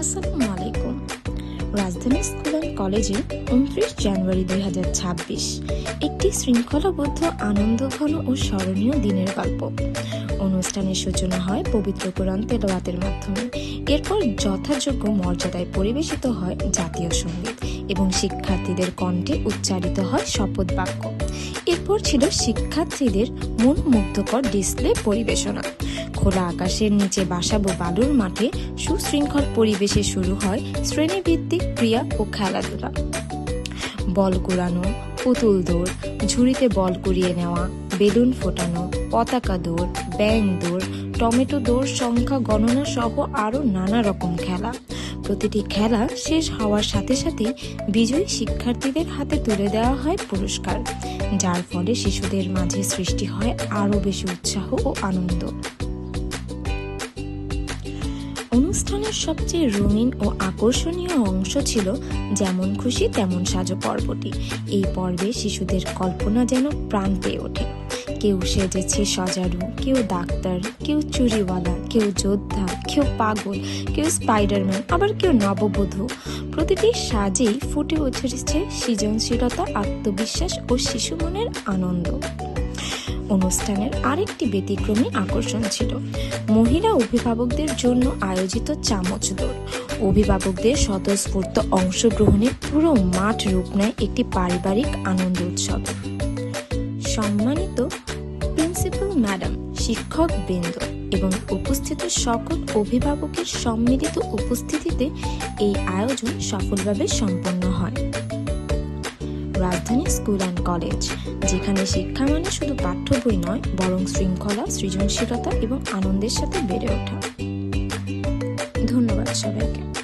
আসসালামু আলাইকুম। রাজধানী স্কুল অ্যান্ড কলেজে 29 জানুয়ারি 2026 একটি শৃঙ্খলাবদ্ধ আনন্দঘন ও স্মরণীয় দিনের গল্প। অনুষ্ঠানের সূচনা হয় পবিত্র কোরআন তেলাওয়াতের মাধ্যমে। এরপর যথাযোগ্য মর্যাদায় পরিবেশিত হয় জাতীয় সঙ্গীত এবং শিক্ষার্থীদের কণ্ঠে উচ্চারিত হয় শপথ বাক্য। এরপর ছিল শিক্ষার্থীদের মন মুগ্ধকর ডিসপ্লে পরিবেশনা। খোলা আকাশের নিচে বাসাবো বালুর মাঠে সুশৃঙ্খল পরিবেশে শুরু হয় শ্রেণীভিত্তিক ক্রিয়া ও খেলাধুলা। বল কুড়ানো, পুতুল দৌড়, ঝুড়িতে বল কুড়িয়ে নেওয়া, বেলুন ফোটানো, পতাকা দৌড়, ব্যাং দৌড়, টমেটো দৌড়, সংখ্যা গণনা সহ আরও নানা রকম খেলা। প্রতিটি খেলা শেষ হওয়ার সাথে সাথে বিজয়ী শিক্ষার্থীদের হাতে তুলে দেওয়া হয় পুরস্কার, যার ফলে শিশুদের মাঝে সৃষ্টি হয় আরও বেশি উৎসাহ ও আনন্দ। অনুষ্ঠানের সবচেয়ে রঙিন ও আকর্ষণীয় অংশ ছিল যেমন খুশি তেমন সাজো পর্বটি। এই পর্বে শিশুদের কল্পনা যেন প্রাণ পেয়ে ওঠে। কেউ সেজেছে সজারু, কেউ ডাক্তার, কেউ চুরিওয়ালা, কেউ যোদ্ধা, কেউ পাগল, কেউ স্পাইডারম্যান, আবার কেউ নববধূ। প্রতিটি সাজেই ফুটে উঠেছে সৃজনশীলতা, আত্মবিশ্বাস ও শিশু মনের আনন্দ। অনুষ্ঠানের আরেকটি ব্যতিক্রমী আকর্ষণ ছিল মহিলা অভিভাবকদের জন্য আয়োজিত চামচ দৌড়। অভিভাবকদের স্বতঃস্ফূর্ত অংশগ্রহণে পুরো মাঠ রূপ নেয় একটি পারিবারিক আনন্দ উৎসব। সম্মানিত প্রিন্সিপাল ম্যাডাম, শিক্ষক বৃন্দ এবং উপস্থিত সকল অভিভাবকের সম্মিলিত উপস্থিতিতে এই আয়োজন সফলভাবে সম্পন্ন হয়। রাজধানী স্কুল অ্যান্ড কলেজ, যেখানে শিক্ষা মানে শুধু পাঠ্য বই নয়, বরং শৃঙ্খলা, সৃজনশীলতা এবং আনন্দের সাথে বেড়ে ওঠা। ধন্যবাদ সবাইকে।